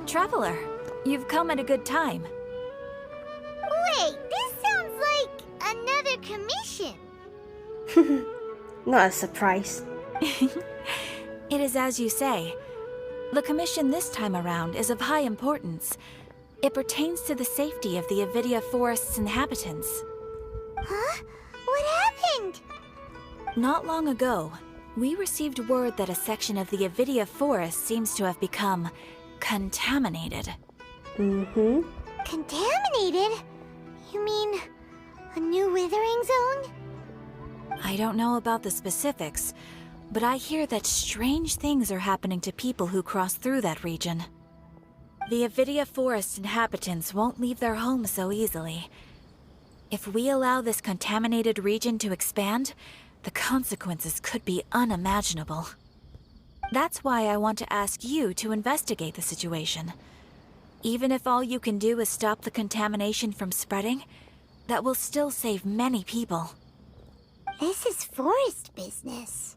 Traveler, you've come at a good time. Wait, this sounds like another commission. Not a surprise. It is as you say. The commission this time around is of high importance. It pertains to the safety of the Avidia Forest's inhabitants. Huh? What happened? Not long ago, we received word that a section of the Avidia Forest seems to have become contaminated. Mm-hmm. Contaminated? You mean a new withering zone? I don't know about the specifics, but I hear that strange things are happening to people who cross through that region. The Avidia Forest inhabitants won't leave their homes so easily. If we allow this contaminated region to expand, the consequences could be unimaginable. That's why I want to ask you to investigate the situation. Even if all you can do is stop the contamination from spreading, that will still save many people. This is forest business.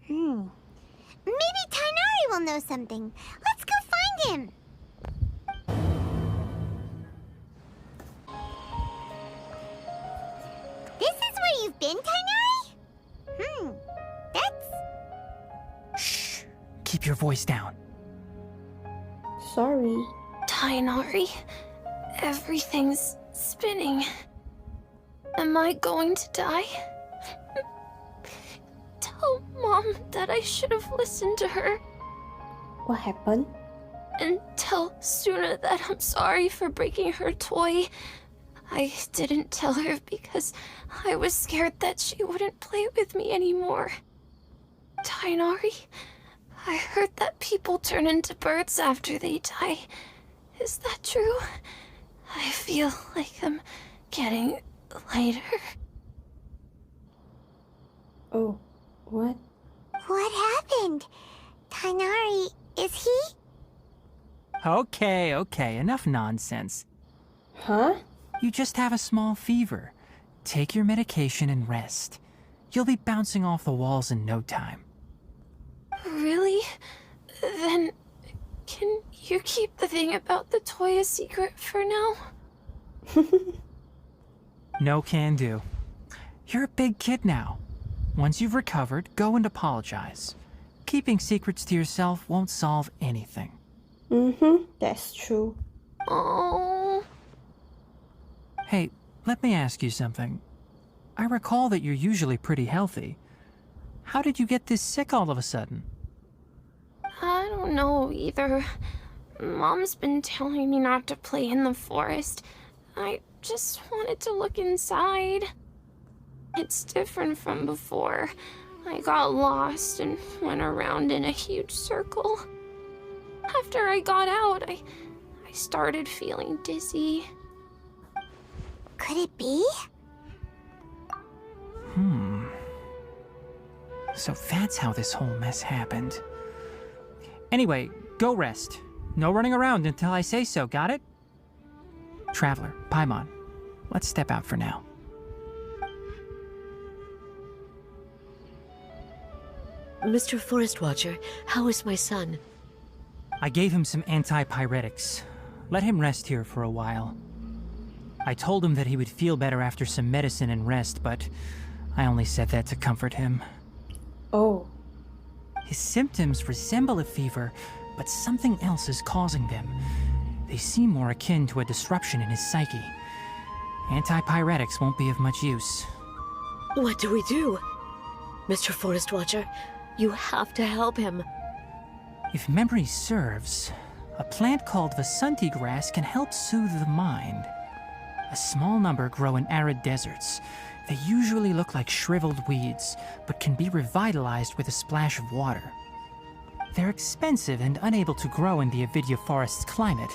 Maybe Tighnari will know something. Let's go find him. This is where you've been, Tighnari? That's... Shh! Keep your voice down. Sorry. Tighnari, everything's spinning. Am I going to die? Tell Mom that I should have listened to her. What happened? And tell Suna that I'm sorry for breaking her toy. I didn't tell her because I was scared that she wouldn't play with me anymore. Tighnari, I heard that people turn into birds after they die. Is that true? I feel like I'm getting lighter. Oh, what? What happened? Tighnari, is he? Okay, enough nonsense. Huh? You just have a small fever. Take your medication and rest. You'll be bouncing off the walls in no time. Really? Then, can you keep the thing about the toy a secret for now? No can do. You're a big kid now. Once you've recovered, go and apologize. Keeping secrets to yourself won't solve anything. Mm-hmm, that's true. Oh. Hey, let me ask you something. I recall that you're usually pretty healthy. How did you get this sick all of a sudden? I don't know either. Mom's been telling me not to play in the forest. I just wanted to look inside. It's different from before. I got lost and went around in a huge circle. After I got out, I started feeling dizzy. Could it be? So that's how this whole mess happened. Anyway, go rest. No running around until I say so, got it? Traveler, Paimon, let's step out for now. Mr. Forest Watcher, how is my son? I gave him some antipyretics. Let him rest here for a while. I told him that he would feel better after some medicine and rest, but I only said that to comfort him. Oh. His symptoms resemble a fever, but something else is causing them. They seem more akin to a disruption in his psyche. Antipyretics won't be of much use. What do we do? Mr. Forest Watcher, you have to help him. If memory serves, a plant called Vasanti grass can help soothe the mind. A small number grow in arid deserts. They usually look like shriveled weeds, but can be revitalized with a splash of water. They're expensive and unable to grow in the Avidia Forest's climate,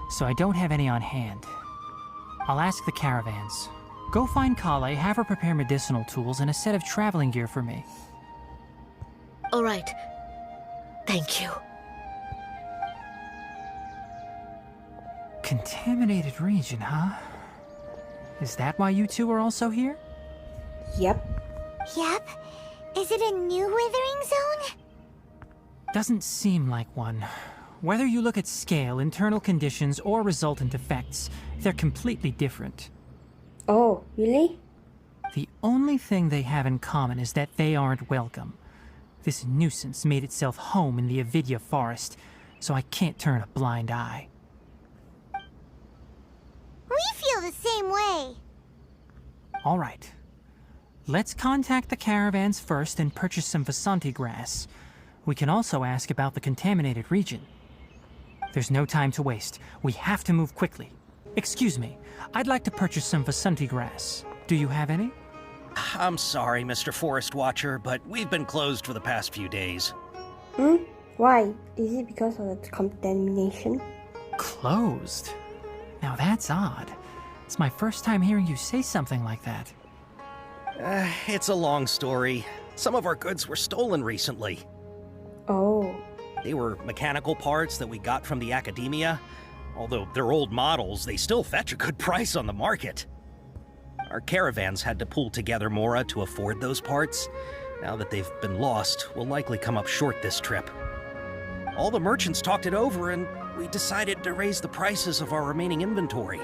so I don't have any on hand. I'll ask the caravans. Go find Collei, have her prepare medicinal tools and a set of traveling gear for me. All right. Thank you. Contaminated region, huh? Is that why you two are also here? Yep. Yep. Is it a new withering zone? Doesn't seem like one. Whether you look at scale, internal conditions, or resultant effects, they're completely different. Oh, really? The only thing they have in common is that they aren't welcome. This nuisance made itself home in the Avidya forest, so I can't turn a blind eye. We feel the same way. All right. Let's contact the caravans first and purchase some Vasanti grass. We can also ask about the contaminated region. There's no time to waste. We have to move quickly. Excuse me, I'd like to purchase some Vasanti grass. Do you have any? I'm sorry, Mr. Forest Watcher, but we've been closed for the past few days. Why? Is it because of the contamination? Closed? Now that's odd. It's my first time hearing you say something like that. It's a long story. Some of our goods were stolen recently. Oh. They were mechanical parts that we got from the academia. Although they're old models, they still fetch a good price on the market. Our caravans had to pull together Mora to afford those parts. Now that they've been lost, we'll likely come up short this trip. All the merchants talked it over, and we decided to raise the prices of our remaining inventory.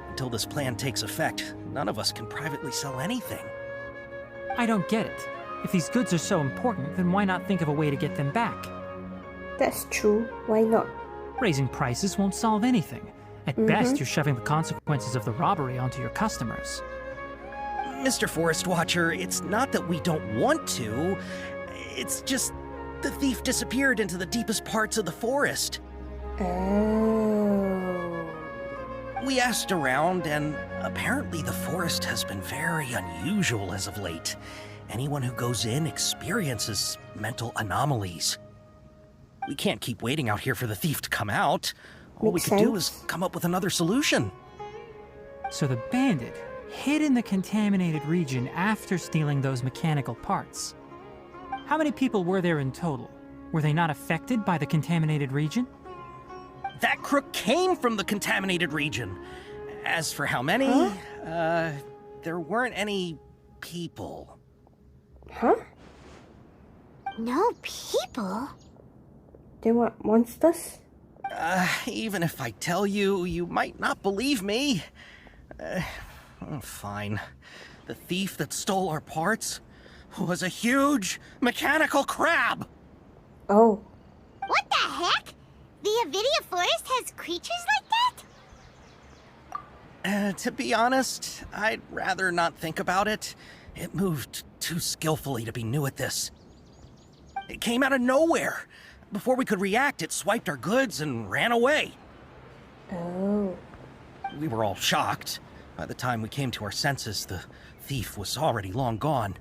Until this plan takes effect, none of us can privately sell anything. I don't get it. If these goods are so important, then why not think of a way to get them back? That's true. Why not? Raising prices won't solve anything. At best, you're shoving the consequences of the robbery onto your customers. Mr. Forest Watcher, it's not that we don't want to. It's just the thief disappeared into the deepest parts of the forest. Oh. We asked around, and apparently the forest has been very unusual as of late. Anyone who goes in experiences mental anomalies. We can't keep waiting out here for the thief to come out. All we Makes could do sense. is come up with another solution. So the bandit hid in the contaminated region after stealing those mechanical parts. How many people were there in total? Were they not affected by the contaminated region? That crook came from the contaminated region. As for how many, there weren't any people. Huh? No people? They were monsters? Even if I tell you, you might not believe me. Fine. The thief that stole our parts was a huge mechanical crab. Oh. What the heck? The Avidya forest has creatures like that? To be honest, I'd rather not think about it. It moved too skillfully to be new at this. It came out of nowhere. Before we could react, it swiped our goods and ran away. Oh. We were all shocked. By the time we came to our senses, the thief was already long gone.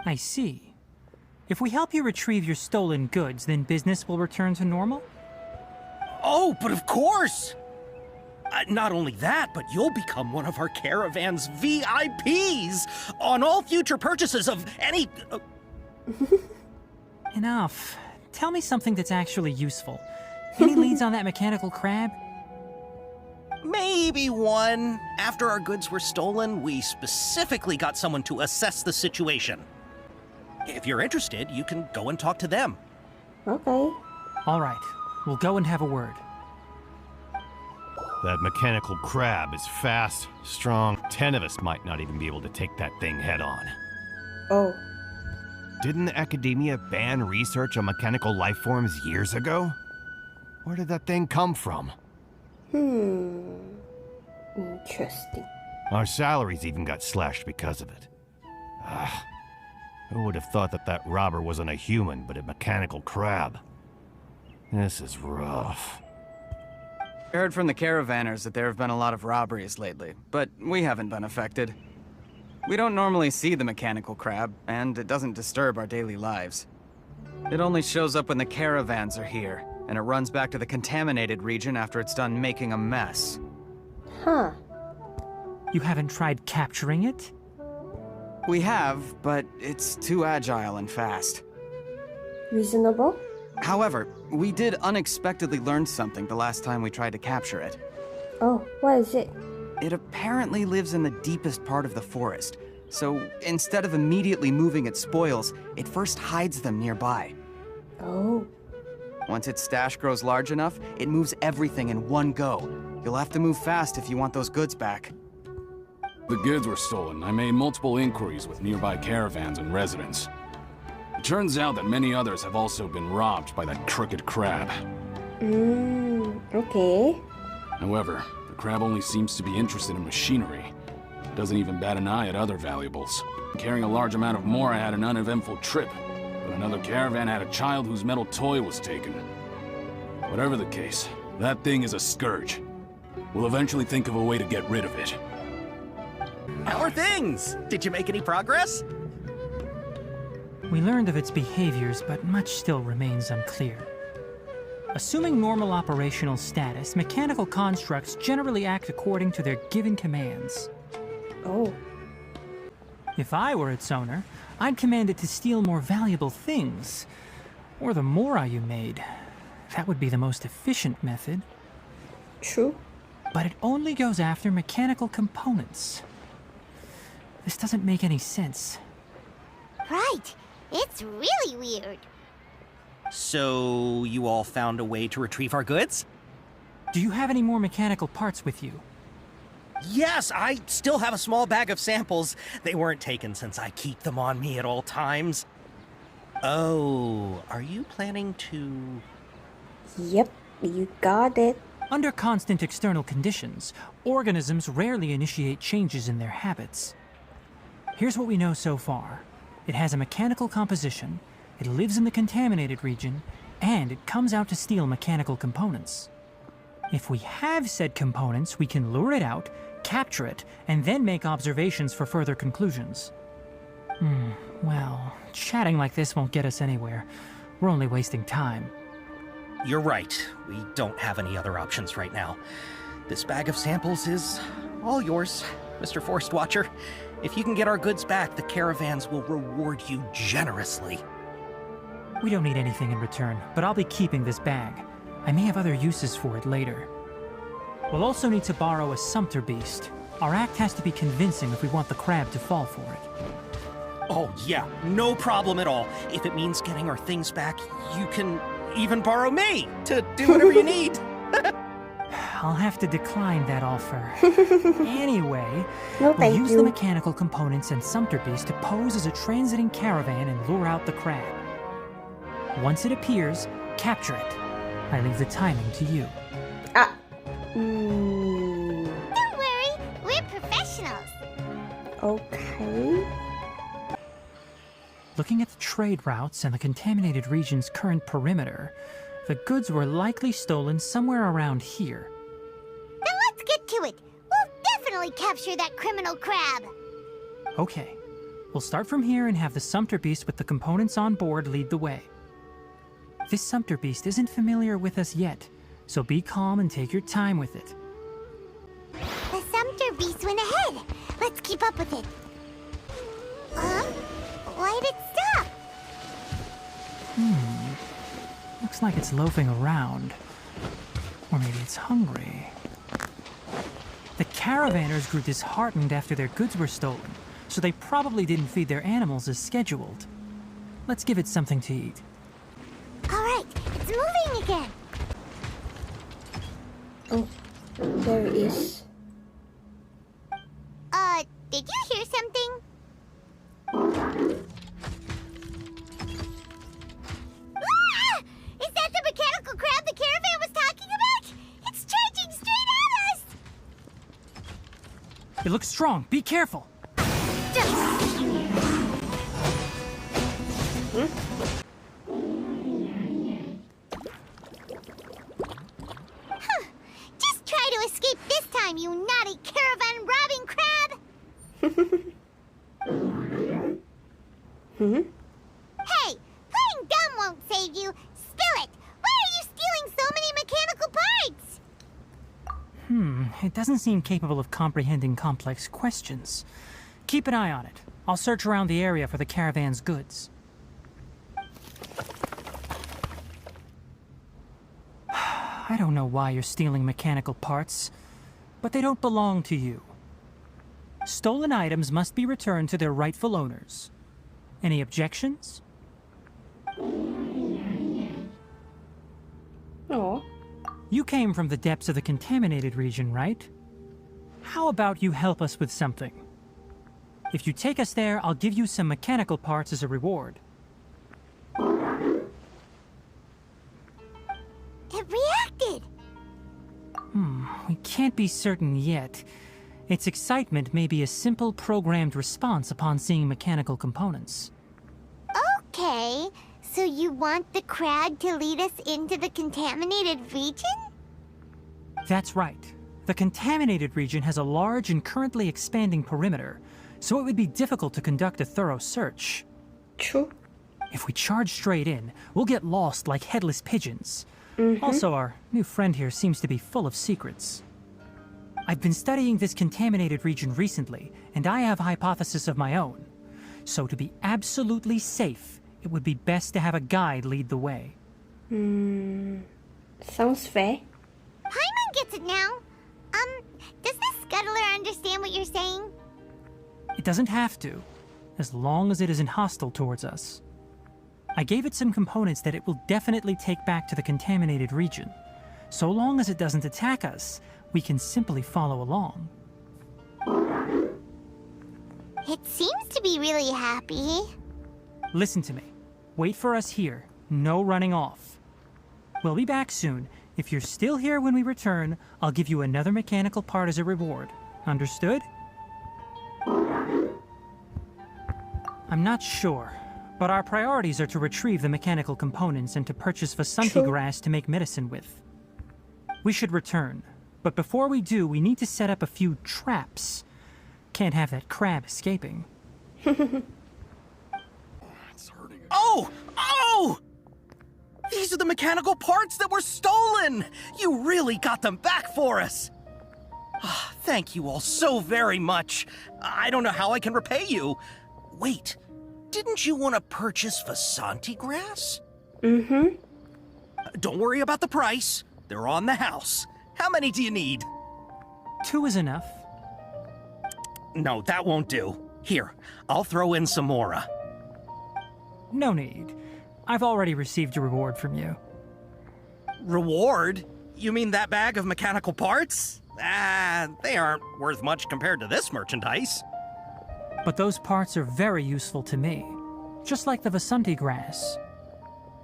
I see. If we help you retrieve your stolen goods, then business will return to normal? Oh, but of course! Not only that, but you'll become one of our caravan's VIPs on all future purchases of any... Enough. Tell me something that's actually useful. Any leads on that mechanical crab? Maybe one. After our goods were stolen, we specifically got someone to assess the situation. If you're interested, you can go and talk to them. Okay. All right. We'll go and have a word. That mechanical crab is fast, strong. 10 of us might not even be able to take that thing head on. Oh. Didn't the academia ban research on mechanical life forms years ago? Where did that thing come from? Interesting. Our salaries even got slashed because of it. Who would have thought that that robber wasn't a human, but a mechanical crab? This is rough. I heard from the caravanners that there have been a lot of robberies lately, but we haven't been affected. We don't normally see the mechanical crab, and it doesn't disturb our daily lives. It only shows up when the caravans are here, and it runs back to the contaminated region after it's done making a mess. Huh. You haven't tried capturing it? We have, but it's too agile and fast. Reasonable? However, we did unexpectedly learn something the last time we tried to capture it. Oh, what is it? It apparently lives in the deepest part of the forest, so instead of immediately moving its spoils, it first hides them nearby. Oh. Once its stash grows large enough, it moves everything in one go. You'll have to move fast if you want those goods back. The goods were stolen. I made multiple inquiries with nearby caravans and residents. It turns out that many others have also been robbed by that crooked crab. Okay. However, the crab only seems to be interested in machinery. It doesn't even bat an eye at other valuables. Carrying a large amount of Mora had an uneventful trip, but another caravan had a child whose metal toy was taken. Whatever the case, that thing is a scourge. We'll eventually think of a way to get rid of it. How are things? Did you make any progress? We learned of its behaviors, but much still remains unclear. Assuming normal operational status, mechanical constructs generally act according to their given commands. Oh. If I were its owner, I'd command it to steal more valuable things. Or the Mora you made. That would be the most efficient method. True. But it only goes after mechanical components. This doesn't make any sense. Right. It's really weird. So, you all found a way to retrieve our goods? Do you have any more mechanical parts with you? Yes, I still have a small bag of samples. They weren't taken since I keep them on me at all times. Oh, are you planning to... Yep, you got it. Under constant external conditions, organisms rarely initiate changes in their habits. Here's what we know so far. It has a mechanical composition, it lives in the contaminated region, and it comes out to steal mechanical components. If we have said components, we can lure it out, capture it, and then make observations for further conclusions. Well, chatting like this won't get us anywhere. We're only wasting time. You're right. We don't have any other options right now. This bag of samples is all yours, Mr. Forest Watcher. If you can get our goods back, the caravans will reward you generously. We don't need anything in return, but I'll be keeping this bag. I may have other uses for it later. We'll also need to borrow a sumpter beast. Our act has to be convincing if we want the crab to fall for it. Oh yeah, no problem at all. If it means getting our things back, you can even borrow me to do whatever you need. I'll have to decline that offer. Anyway, No, we'll thank use you. the mechanical components and sumpter beast to pose as a transiting caravan and lure out the crab. Once it appears, capture it. I leave the timing to you. Don't worry, we're professionals. Okay. Looking at the trade routes and the contaminated region's current perimeter, the goods were likely stolen somewhere around here. Then let's get to it. We'll definitely capture that criminal crab. Okay, we'll start from here and have the sumpter beast with the components on board lead the way. This sumpter beast isn't familiar with us yet, so be calm and take your time with it. The sumpter beast went ahead. Let's keep up with it. Why'd it stop? Looks like it's loafing around. Or maybe it's hungry. The caravanners grew disheartened after their goods were stolen, so they probably didn't feed their animals as scheduled. Let's give it something to eat. All right, it's moving again. Oh, there it is. Did you hear something? Ah! Is that the mechanical crab the caravan was talking about? It's charging straight at us! It looks strong. Be careful. Just try to escape this time, you naughty caravan robbing crab! Hey, playing dumb won't save you. Spill it! Why are you stealing so many mechanical parts? It doesn't seem capable of comprehending complex questions. Keep an eye on it. I'll search around the area for the caravan's goods. I don't know why you're stealing mechanical parts, but they don't belong to you. Stolen items must be returned to their rightful owners. Any objections? You came from the depths of the contaminated region, right? How about you help us with something? If you take us there, I'll give you some mechanical parts as a reward. It reacted! We can't be certain yet. Its excitement may be a simple programmed response upon seeing mechanical components. Okay, so you want the crab to lead us into the contaminated region? That's right. The contaminated region has a large and currently expanding perimeter, so it would be difficult to conduct a thorough search. True. If we charge straight in, we'll get lost like headless pigeons. Also, our new friend here seems to be full of secrets. I've been studying this contaminated region recently, and I have a hypothesis of my own. So to be absolutely safe, it would be best to have a guide lead the way. Sounds fair. Paimon gets it now. Does this scuttler understand what you're saying? It doesn't have to, as long as it isn't hostile towards us. I gave it some components that it will definitely take back to the contaminated region. So long as it doesn't attack us, we can simply follow along. It seems to be really happy. Listen to me. Wait for us here. No running off. We'll be back soon. If you're still here when we return, I'll give you another mechanical part as a reward. Understood? I'm not sure, but our priorities are to retrieve the mechanical components and to purchase Vasanti grass to make medicine with. We should return, but before we do, we need to set up a few traps. Can't have that crab escaping. Oh! Oh! These are the mechanical parts that were stolen! You really got them back for us! Thank you all so very much. I don't know how I can repay you. Wait, didn't you want to purchase Vasanti grass? Don't worry about the price. They're on the house. How many do you need? 2 is enough. No, that won't do. Here, I'll throw in some more. No need. I've already received a reward from you. Reward? You mean that bag of mechanical parts? They aren't worth much compared to this merchandise. But those parts are very useful to me, just like the Vasanti grass.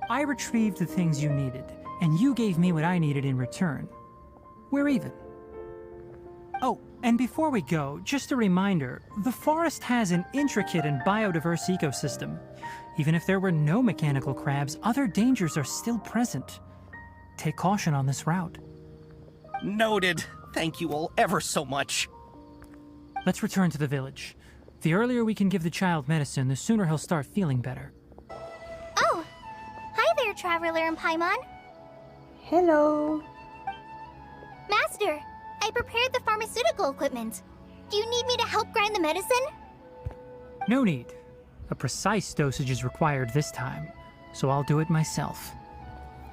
I retrieved the things you needed, and you gave me what I needed in return. We're even. Oh, and before we go, just a reminder, the forest has an intricate and biodiverse ecosystem. Even if there were no mechanical crabs, other dangers are still present. Take caution on this route. Noted. Thank you all ever so much. Let's return to the village. The earlier we can give the child medicine, the sooner he'll start feeling better. Oh! Hi there, Traveler and Paimon. Hello. Master, I prepared the pharmaceutical equipment. Do you need me to help grind the medicine? No need. A precise dosage is required this time, so I'll do it myself.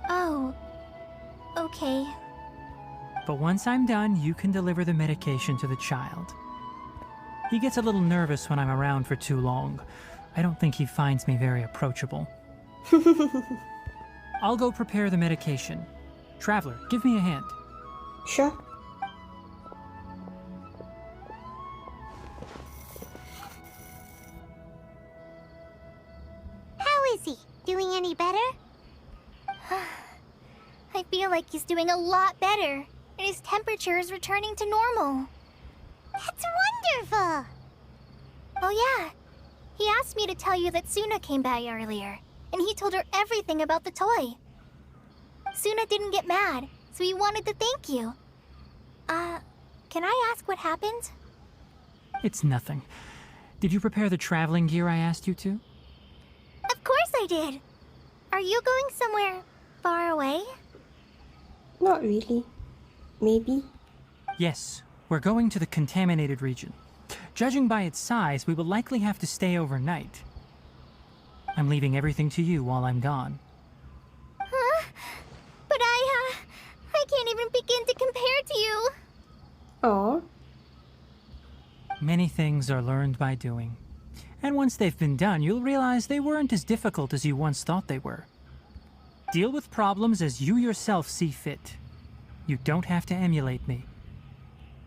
Oh. Okay. But once I'm done, you can deliver the medication to the child. He gets a little nervous when I'm around for too long. I don't think he finds me very approachable. I'll go prepare the medication. Traveler, give me a hand. Sure. How is he? Doing any better? I feel like he's doing a lot better, and his temperature is returning to normal. That's wonderful! Oh yeah, he asked me to tell you that Suna came by earlier, and he told her everything about the toy. Suna didn't get mad, so he wanted to thank you. Can I ask what happened? It's nothing. Did you prepare the traveling gear I asked you to? Of course I did! Are you going somewhere far away? Not really. Maybe. Yes, we're going to the contaminated region. Judging by its size, we will likely have to stay overnight. I'm leaving everything to you while I'm gone. Huh? But I can't even begin to compare to you. Oh. Many things are learned by doing. And once they've been done, you'll realize they weren't as difficult as you once thought they were. Deal with problems as you yourself see fit. You don't have to emulate me.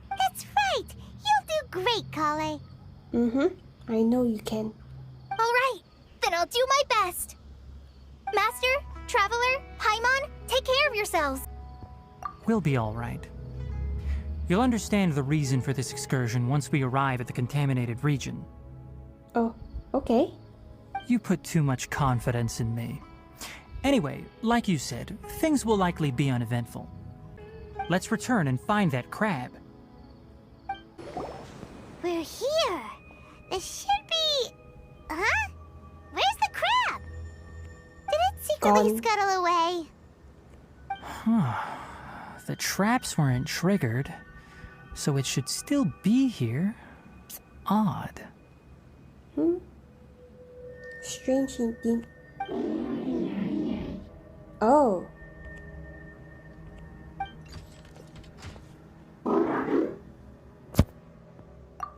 That's right! You'll do great, Collei. I know you can. Alright, then I'll do my best. Master, Traveler, Paimon, take care of yourselves. We'll be all right. You'll understand the reason for this excursion once we arrive at the contaminated region. Oh, okay. You put too much confidence in me. Anyway, like you said, things will likely be uneventful. Let's return and find that crab. We're here. This should be... Huh? Where's the crab? Did it secretly Gone. scuttle away? The traps weren't triggered, so it should still be here. Odd. Strange indeed. Oh.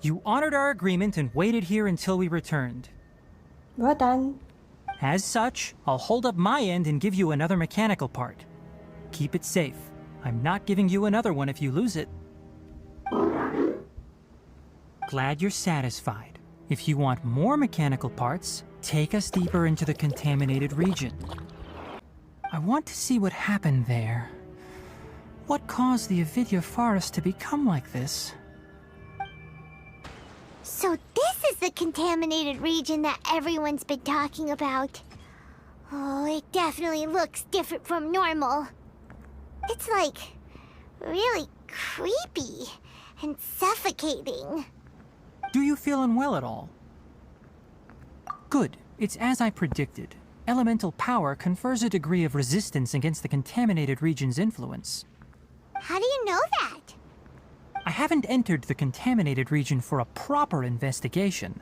You honored our agreement and waited here until we returned. Well done. As such, I'll hold up my end and give you another mechanical part. Keep it safe. I'm not giving you another one if you lose it. Glad you're satisfied. If you want more mechanical parts, take us deeper into the contaminated region. I want to see what happened there. What caused the Avidya forest to become like this? So this is the contaminated region that everyone's been talking about. Oh, it definitely looks different from normal. It's like really creepy and suffocating. Do you feel unwell at all? Good. It's as I predicted. Elemental power confers a degree of resistance against the contaminated region's influence. How do you know that? I haven't entered the contaminated region for a proper investigation,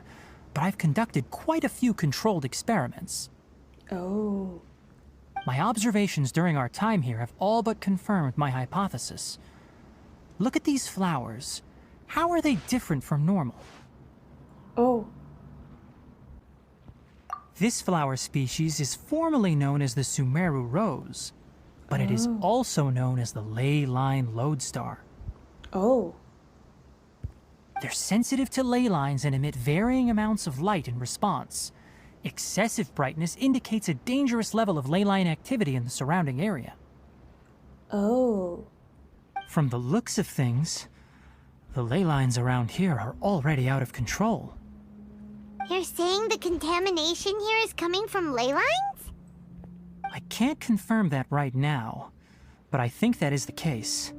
but I've conducted quite a few controlled experiments. Oh. My observations during our time here have all but confirmed my hypothesis. Look at these flowers. How are they different from normal? Oh. This flower species is formally known as the Sumeru rose, but it is also known as the ley line lodestar. Oh. They're sensitive to ley lines and emit varying amounts of light in response. Excessive brightness indicates a dangerous level of ley line activity in the surrounding area. Oh. From the looks of things, the ley lines around here are already out of control. You're saying the contamination here is coming from ley lines? I can't confirm that right now, but I think that is the case.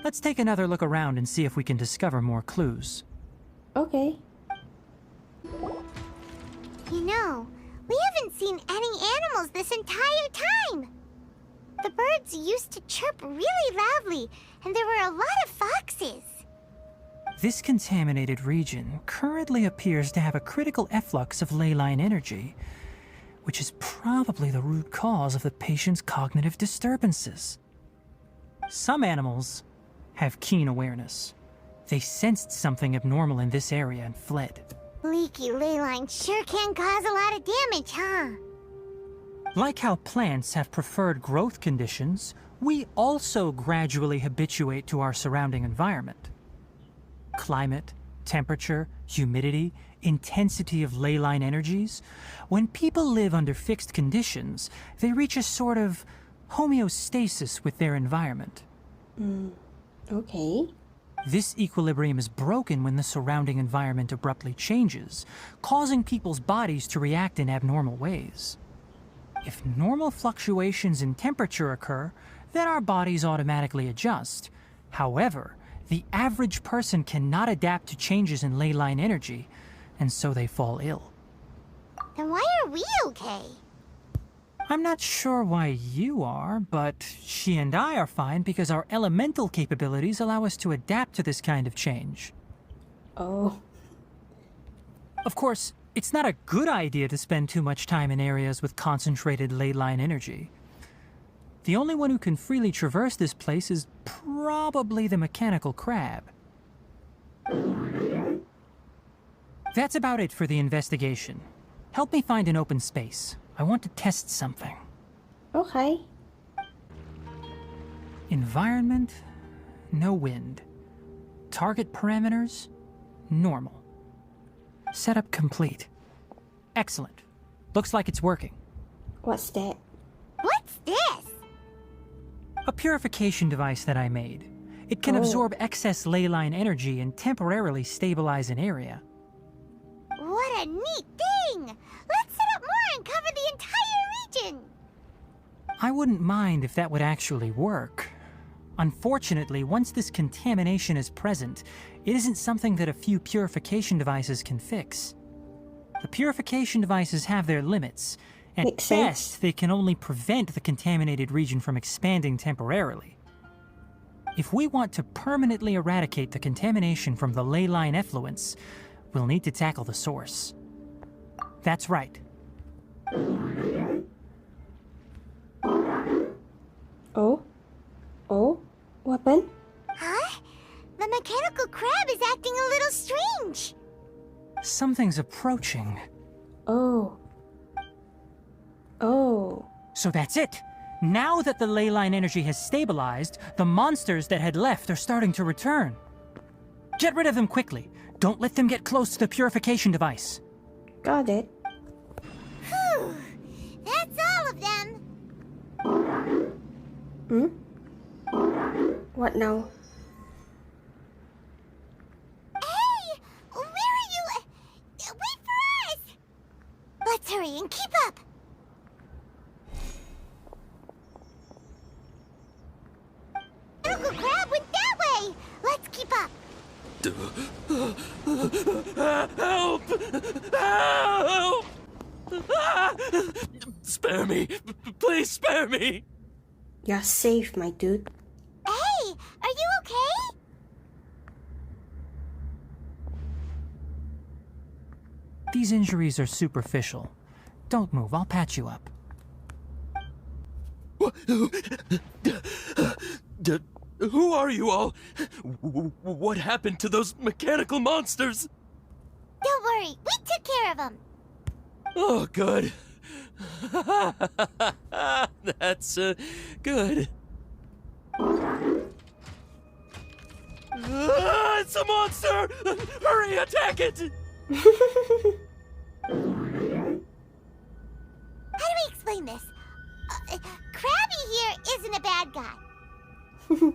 Let's take another look around and see if we can discover more clues. Okay. You know, we haven't seen any animals this entire time. The birds used to chirp really loudly, and there were a lot of foxes. This contaminated region currently appears to have a critical efflux of ley line energy, which is probably the root cause of the patient's cognitive disturbances. Some animals have keen awareness. They sensed something abnormal in this area and fled. Leaky ley lines sure can cause a lot of damage, huh? Like how plants have preferred growth conditions, we also gradually habituate to our surrounding environment. Climate, temperature, humidity, intensity of ley line energies. When people live under fixed conditions, they reach a sort of homeostasis with their environment. Okay. This equilibrium is broken when the surrounding environment abruptly changes, causing people's bodies to react in abnormal ways. If normal fluctuations in temperature occur, then our bodies automatically adjust. However, the average person cannot adapt to changes in ley line energy, and so they fall ill. Then why are we okay? I'm not sure why you are, but she and I are fine because our elemental capabilities allow us to adapt to this kind of change. Oh. Of course, it's not a good idea to spend too much time in areas with concentrated ley line energy. The only one who can freely traverse this place is probably the mechanical crab. That's about it for the investigation. Help me find an open space. I want to test something. Okay. Environment, no wind. Target parameters, normal. Setup complete. Excellent. Looks like it's working. What's that? What's this? A purification device that I made. It can absorb excess ley line energy and temporarily stabilize an area. What a neat thing! Let's set up more and cover the entire region! I wouldn't mind if that would actually work. Unfortunately, once this contamination is present, it isn't something that a few purification devices can fix. The purification devices have their limits. At Makes sense. best, they can only prevent the contaminated region from expanding temporarily. If we want to permanently eradicate the contamination from the ley line effluents, we'll need to tackle the source. That's right. Oh? Oh? What happened? Huh? The mechanical crab is acting a little strange. Something's approaching. Oh. Oh. So that's it! Now that the ley line energy has stabilized, the monsters that had left are starting to return. Get rid of them quickly. Don't let them get close to the purification device. Got it. Whew. That's all of them. Hmm? What now? Hey! Where are you? Wait for us! Let's hurry and keep up. Mechanical crab went that way! Let's keep up. Help! Help! Spare me! Please spare me! You're safe, my dude. Hey! Are you okay? These injuries are superficial. Don't move, I'll patch you up. Who are you all? What happened to those mechanical monsters? Don't worry, we took care of them. Oh, good. That's good. It's a monster! Hurry, attack it! How do we explain this? Krabby here isn't a bad guy.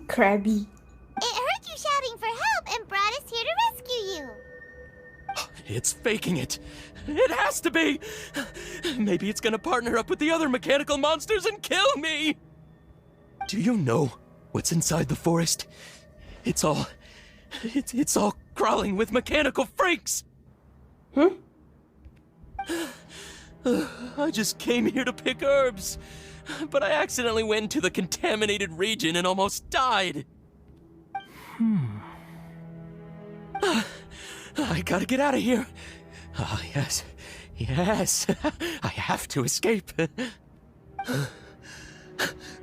Crabby. It heard you shouting for help and brought us here to rescue you. It's faking it. It has to be. Maybe it's gonna partner up with the other mechanical monsters and kill me. Do you know what's inside the forest? It's all crawling with mechanical freaks. Hmm? I just came here to pick herbs, but I accidentally went into the contaminated region and almost died. I gotta get out of here. Ah, yes. Yes. I have to escape.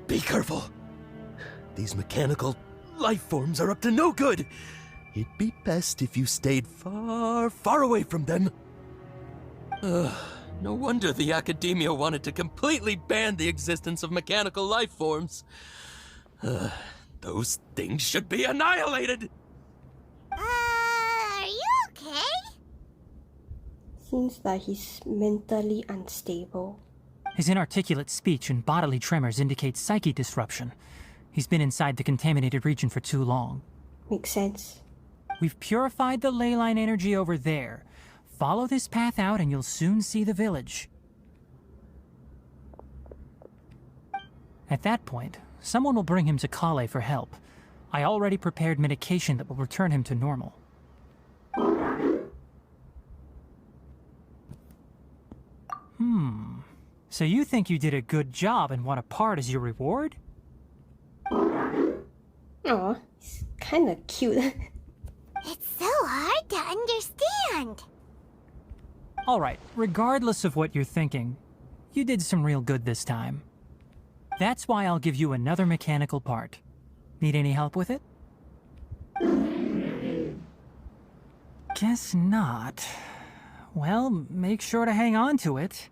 Be careful. These mechanical life forms are up to no good. It'd be best if you stayed far, far away from them. No wonder the Academia wanted to completely ban the existence of mechanical life forms. Those things should be annihilated! Are you okay? Seems like he's mentally unstable. His inarticulate speech and bodily tremors indicate psyche disruption. He's been inside the contaminated region for too long. Makes sense. We've purified the ley line energy over there. Follow this path out and you'll soon see the village. At that point, someone will bring him to Collei for help. I already prepared medication that will return him to normal. So you think you did a good job and want a part as your reward? Aw, he's kinda cute. It's so hard to understand. Alright, regardless of what you're thinking, you did some real good this time. That's why I'll give you another mechanical part. Need any help with it? Guess not. Well, make sure to hang on to it.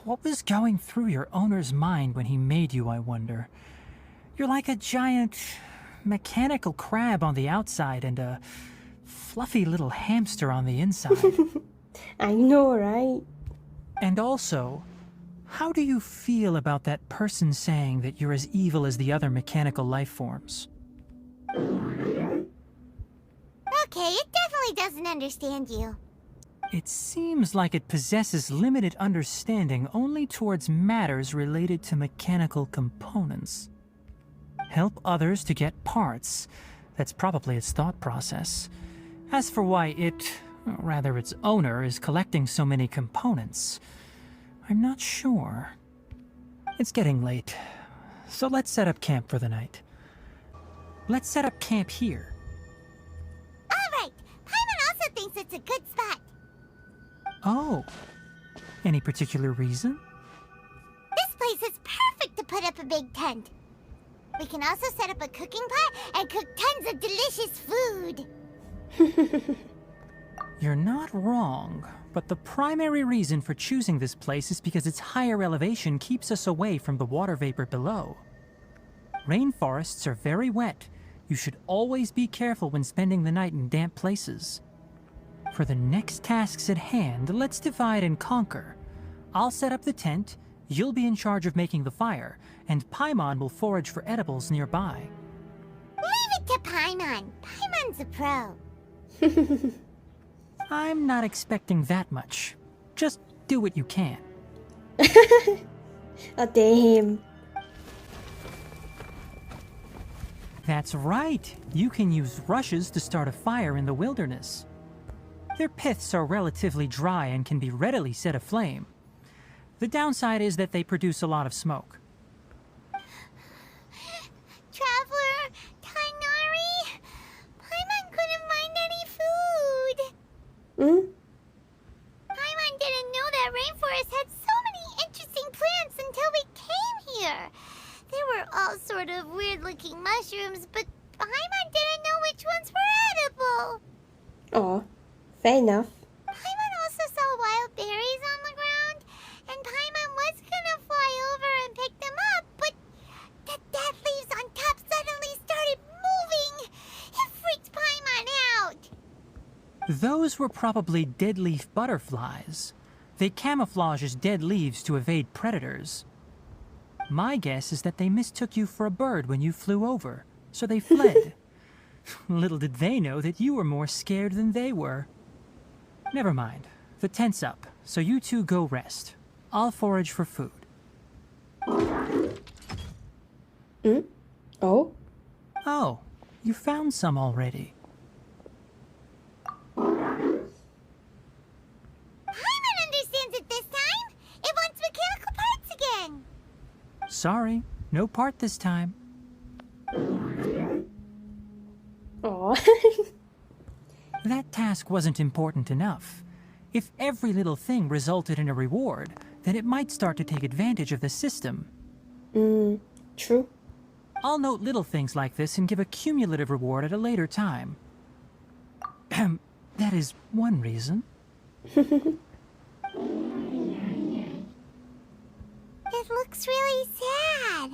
What was going through your owner's mind when he made you, I wonder? You're like a giant mechanical crab on the outside and a fluffy little hamster on the inside. I know, right? And also, how do you feel about that person saying that you're as evil as the other mechanical life forms? Okay, it definitely doesn't understand you. It seems like it possesses limited understanding only towards matters related to mechanical components. Help others to get parts. That's probably its thought process. As for why it, or rather its owner, is collecting so many components, I'm not sure. It's getting late, so let's set up camp for the night. Let's set up camp here. Alright, Paimon also thinks it's a good spot. Oh, any particular reason? This place is perfect to put up a big tent. We can also set up a cooking pot and cook tons of delicious food. You're not wrong, but the primary reason for choosing this place is because its higher elevation keeps us away from the water vapor below. Rainforests are very wet. You should always be careful when spending the night in damp places. For the next tasks at hand, let's divide and conquer. I'll set up the tent, you'll be in charge of making the fire, and Paimon will forage for edibles nearby. Leave it to Paimon. Paimon's a pro. I'm not expecting that much. Just do what you can. Oh, damn. That's right. You can use rushes to start a fire in the wilderness. Their piths are relatively dry and can be readily set aflame. The downside is that they produce a lot of smoke. Traveler, Tighnari, Paimon couldn't find any food. Paimon didn't know that rainforest had so many interesting plants until we came here. They were all sort of weird-looking mushrooms, but Paimon didn't know which ones were edible. Oh, fair enough. Paimon also saw wild berries on the ground, and Paimon was gonna fly over and pick them up, but the dead leaves on top suddenly started moving. It freaked Paimon out. Those were probably deadleaf butterflies. They camouflage as dead leaves to evade predators. My guess is that they mistook you for a bird when you flew over, so they fled. Little did they know that you were more scared than they were. Never mind. The tent's up, so you two go rest. I'll forage for food. Oh? Oh, you found some already. Paimon understands it this time. It wants mechanical parts again. Sorry, no part this time. Oh. That task wasn't important enough. If every little thing resulted in a reward, then it might start to take advantage of the system. True. I'll note little things like this and give a cumulative reward at a later time. That is one reason. It looks really sad.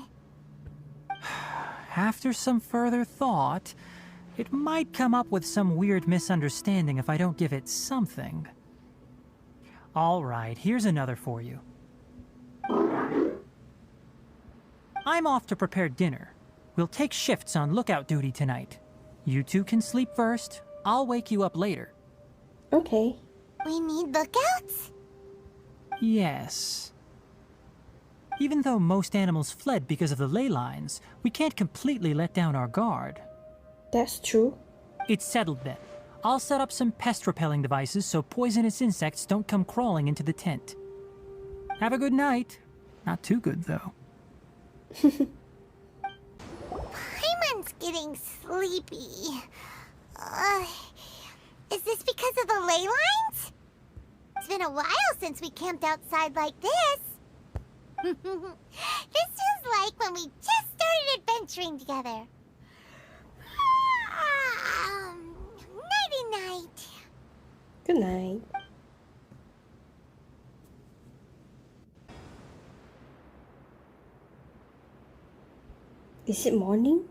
After some further thought, it might come up with some weird misunderstanding if I don't give it something. All right, here's another for you. I'm off to prepare dinner. We'll take shifts on lookout duty tonight. You two can sleep first. I'll wake you up later. Okay. We need lookouts? Yes. Even though most animals fled because of the ley lines, we can't completely let down our guard. That's true. It's settled then. I'll set up some pest-repelling devices so poisonous insects don't come crawling into the tent. Have a good night. Not too good, though. Paimon's getting sleepy. Is this because of the ley lines? It's been a while since we camped outside like this. This is like when we just started adventuring together. Nighty-night. Good night. Is it morning?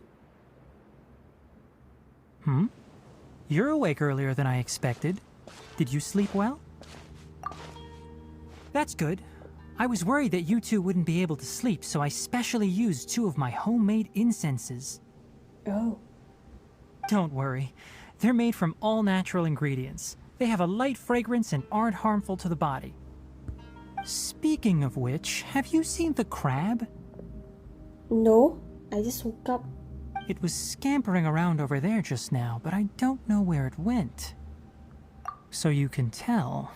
You're awake earlier than I expected. Did you sleep well? That's good. I was worried that you two wouldn't be able to sleep, so I specially used 2 of my homemade incenses. Oh. Don't worry. They're made from all natural ingredients. They have a light fragrance and aren't harmful to the body. Speaking of which, have you seen the crab? No, I just woke up. It was scampering around over there just now, but I don't know where it went. So you can tell.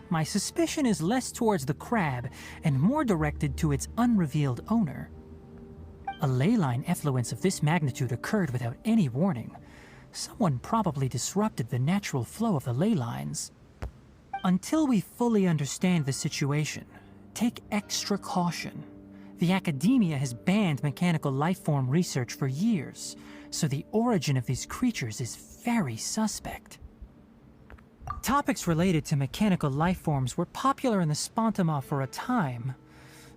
My suspicion is less towards the crab and more directed to its unrevealed owner. A ley line effluence of this magnitude occurred without any warning. Someone probably disrupted the natural flow of the ley lines. Until we fully understand the situation, take extra caution. The academia has banned mechanical lifeform research for years, so the origin of these creatures is very suspect. Topics related to mechanical lifeforms were popular in the Spontama for a time.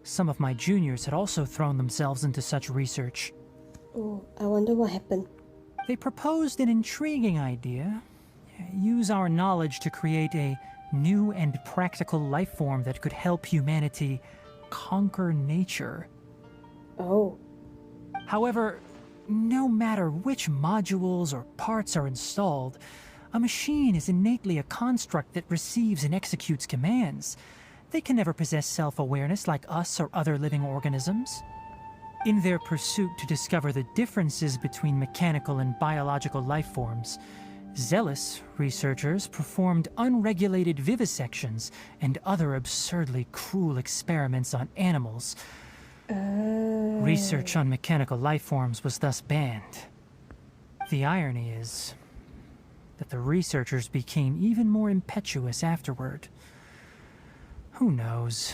Some of my juniors had also thrown themselves into such research. Oh, I wonder what happened. They proposed an intriguing idea. Use our knowledge to create a new and practical lifeform that could help humanity conquer nature. Oh. However, no matter which modules or parts are installed, a machine is innately a construct that receives and executes commands. They can never possess self-awareness like us or other living organisms. In their pursuit to discover the differences between mechanical and biological lifeforms, zealous researchers performed unregulated vivisections and other absurdly cruel experiments on animals. Research on mechanical lifeforms was thus banned. The irony is that the researchers became even more impetuous afterward. Who knows?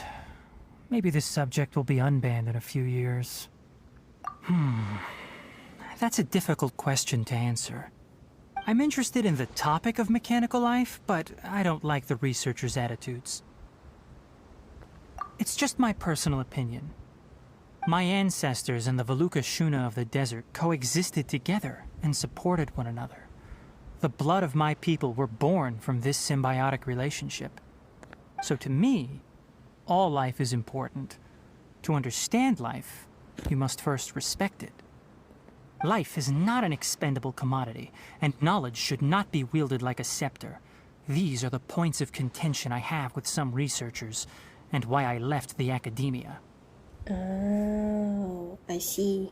Maybe this subject will be unbanned in a few years. That's a difficult question to answer. I'm interested in the topic of mechanical life, but I don't like the researchers' attitudes. It's just my personal opinion. My ancestors and the Veluca Shuna of the desert coexisted together and supported one another. The blood of my people were born from this symbiotic relationship. So to me, all life is important. To understand life, you must first respect it. Life is not an expendable commodity, and knowledge should not be wielded like a scepter. These are the points of contention I have with some researchers, and why I left the academia. Oh, I see.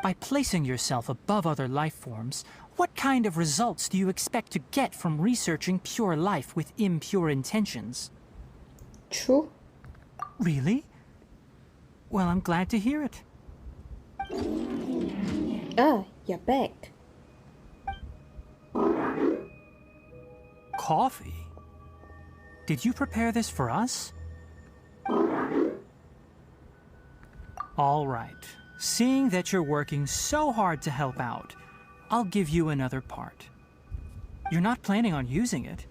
By placing yourself above other life forms, what kind of results do you expect to get from researching pure life with impure intentions? True. Really? Well, I'm glad to hear it. Ah, you're back. Coffee? Did you prepare this for us? All right. Seeing that you're working so hard to help out, I'll give you another part. You're not planning on using it.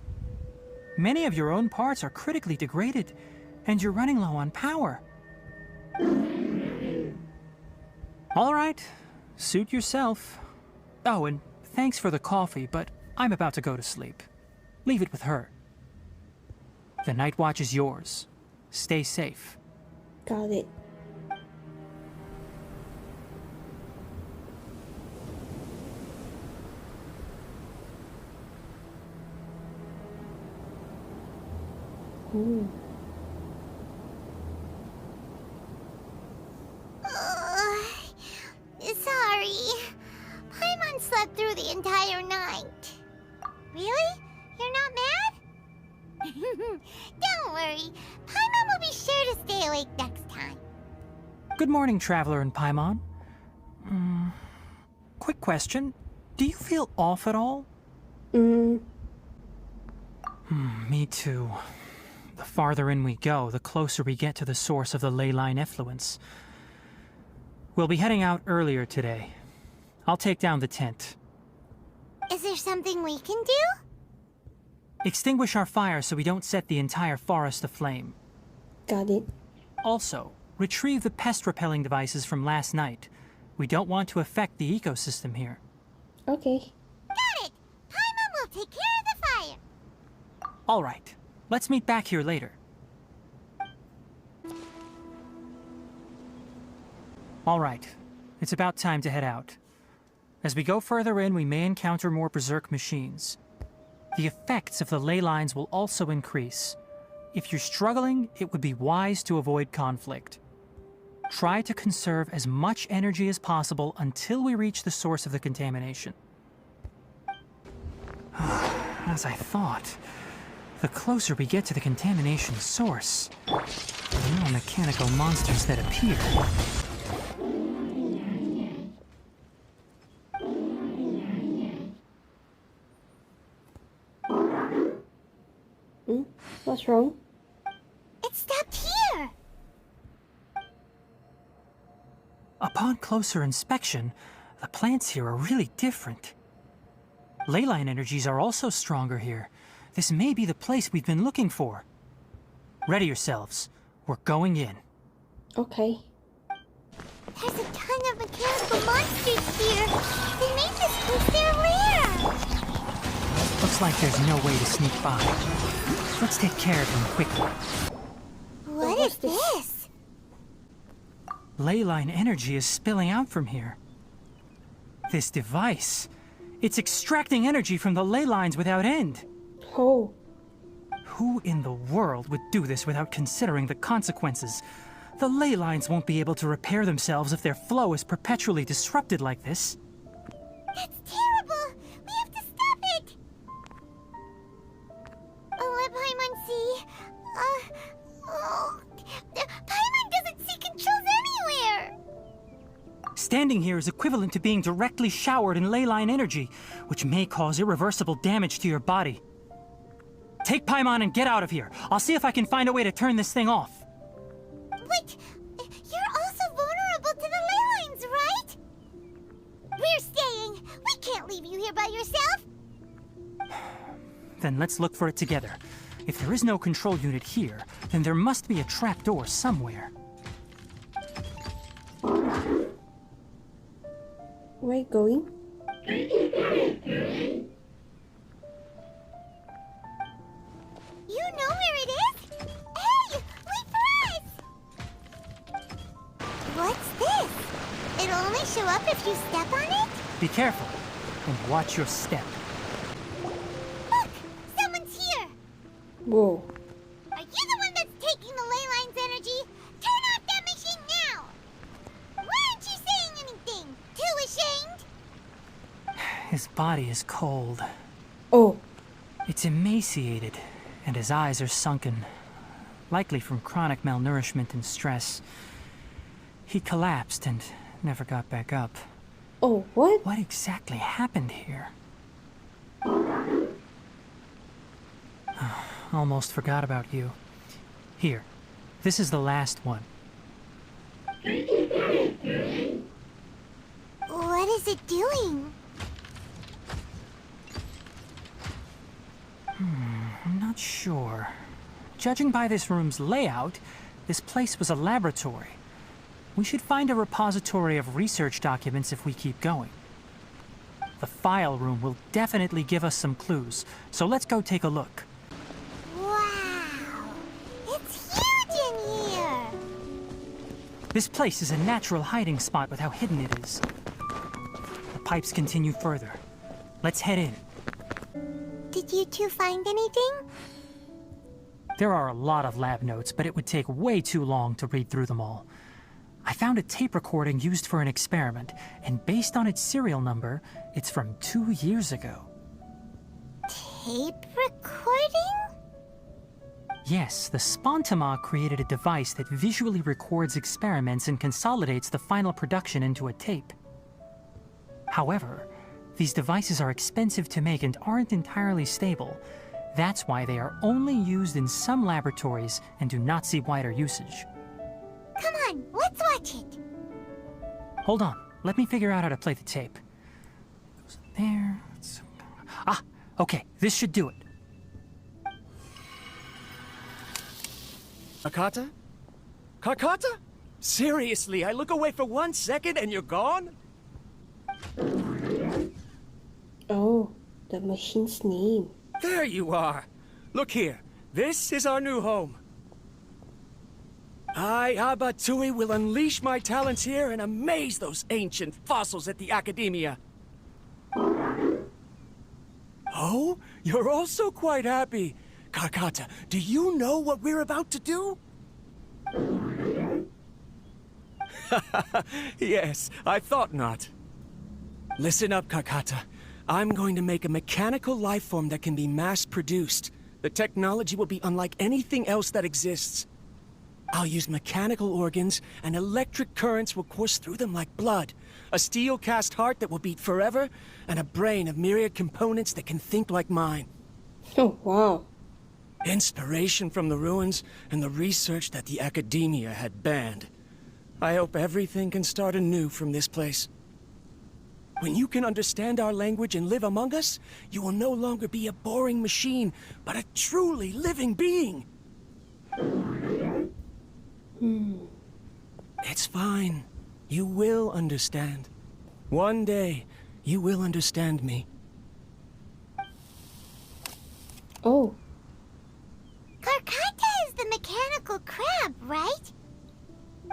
Many of your own parts are critically degraded, and you're running low on power. All right. Suit yourself. Oh, and thanks for the coffee, but I'm about to go to sleep. Leave it with her. The night watch is yours. Stay safe. Got it. Sorry. Paimon slept through the entire night. Really? You're not mad? Don't worry. Paimon will be sure to stay awake next time. Good morning, Traveler and Paimon. Quick question. Do you feel off at all? Me too. The farther in we go, the closer we get to the source of the ley line effluence. We'll be heading out earlier today. I'll take down the tent. Is there something we can do? Extinguish our fire so we don't set the entire forest aflame. Got it. Also, retrieve the pest-repelling devices from last night. We don't want to affect the ecosystem here. Okay. Got it! Paimon will take care of the fire. All right. Let's meet back here later. All right. It's about time to head out. As we go further in, we may encounter more berserk machines. The effects of the ley lines will also increase. If you're struggling, it would be wise to avoid conflict. Try to conserve as much energy as possible until we reach the source of the contamination. As I thought, the closer we get to the contamination source, the more mechanical monsters that appear. What's wrong? It stopped here. Upon closer inspection, the plants here are really different. Ley line energies are also stronger here. This may be the place we've been looking for. Ready yourselves. We're going in. Okay. There's a ton of mechanical monsters here. They made this place their lair. Looks like there's no way to sneak by. Let's take care of them quickly. What is this? Ley line energy is spilling out from here. This device, it's extracting energy from the ley lines without end. Oh. Who in the world would do this without considering the consequences? The ley lines won't be able to repair themselves if their flow is perpetually disrupted like this. That's terrible. We have to stop it. Let Paimon see. Paimon doesn't see controls anywhere. Standing here is equivalent to being directly showered in ley line energy, which may cause irreversible damage to your body. Take Paimon and get out of here. I'll see if I can find a way to turn this thing off. But you're also vulnerable to the ley lines, right? We're staying. We can't leave you here by yourself. Then let's look for it together. If there is no control unit here, then there must be a trapdoor somewhere. Where are you going? You know where it is? Hey, wait for us! What's this? It'll only show up if you step on it? Be careful and watch your step. Look! Someone's here! Whoa. Are you the one that's taking the ley line's energy? Turn off that machine now! Why aren't you saying anything? Too ashamed? His body is cold. Oh. It's emaciated, and his eyes are sunken, likely from chronic malnourishment and stress. He collapsed and never got back up. Oh, what? What exactly happened here? Almost forgot about you. Here, this is the last one. What is it doing? I'm not sure. Judging by this room's layout, this place was a laboratory. We should find a repository of research documents if we keep going. The file room will definitely give us some clues, so let's go take a look. Wow! It's huge in here! This place is a natural hiding spot with how hidden it is. The pipes continue further. Let's head in. Did you two find anything? There are a lot of lab notes, but it would take way too long to read through them all. I found a tape recording used for an experiment, and based on its serial number, it's from 2 years ago. Tape recording? Yes, the Spontama created a device that visually records experiments and consolidates the final production into a tape. However, these devices are expensive to make and aren't entirely stable. That's why they are only used in some laboratories and do not see wider usage. Come on, let's watch it. Hold on, let me figure out how to play the tape. Goes there. Ah, okay, this should do it. Akata? Kakata? Seriously, I look away for 1 second and you're gone? Oh, the machine's name. There you are. Look here. This is our new home. I, Abatui, will unleash my talents here and amaze those ancient fossils at the Academia. Oh, you're also quite happy. Karkata, do you know what we're about to do? Yes, I thought not. Listen up, Karkata. I'm going to make a mechanical life form that can be mass-produced. The technology will be unlike anything else that exists. I'll use mechanical organs, and electric currents will course through them like blood. A steel-cast heart that will beat forever, and a brain of myriad components that can think like mine. Oh, wow. Inspiration from the ruins and the research that the Academia had banned. I hope everything can start anew from this place. When you can understand our language and live among us, you will no longer be a boring machine, but a truly living being. It's fine. You will understand. One day, you will understand me. Oh, Karkata is the mechanical crab, right?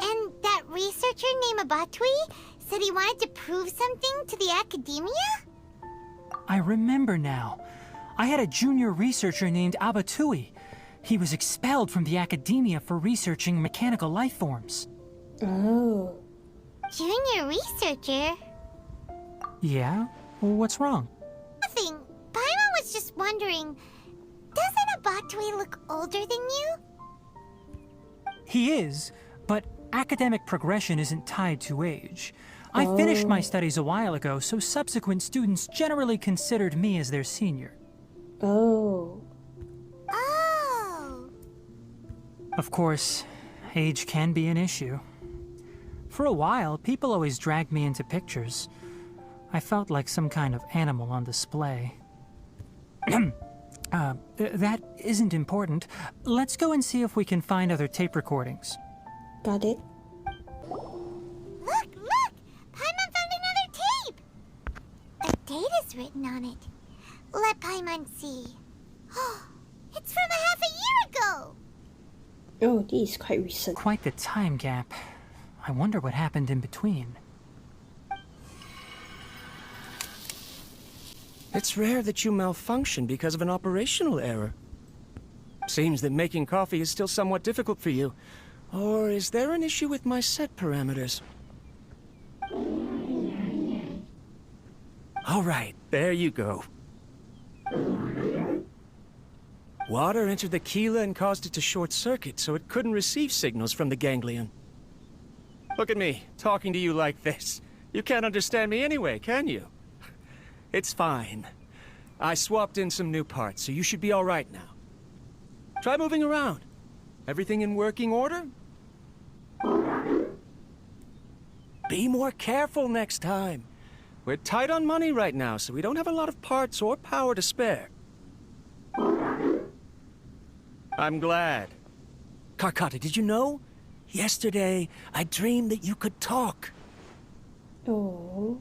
And that researcher named Abatui said he wanted to prove something to the Academia? I remember now. I had a junior researcher named Abatui. He was expelled from the Academia for researching mechanical life forms. oh. Junior researcher? Yeah? What's wrong? Nothing. Paimon was just wondering, doesn't Abatui look older than you? He is, but academic progression isn't tied to age. I finished my studies a while ago, so subsequent students generally considered me as their senior. Oh. Oh. Of course, age can be an issue. For a while, people always dragged me into pictures. I felt like some kind of animal on display. That isn't important. Let's go and see if we can find other tape recordings. Got it. Look, look! Paimon found another tape! A date is written on it. Let Paimon see. It's from a half a year ago! Oh, this is quite recent. Quite the time gap. I wonder what happened in between. It's rare that you malfunction because of an operational error. Seems that making coffee is still somewhat difficult for you. Or is there an issue with my set parameters? All right, there you go. Water entered the chela and caused it to short circuit, so it couldn't receive signals from the ganglion. Look at me, talking to you like this. You can't understand me anyway, can you? It's fine. I swapped in some new parts, so you should be all right now. Try moving around. Everything in working order? Be more careful next time. We're tight on money right now, so we don't have a lot of parts or power to spare. I'm glad. Karkata, did you know? Yesterday, I dreamed that you could talk. Oh.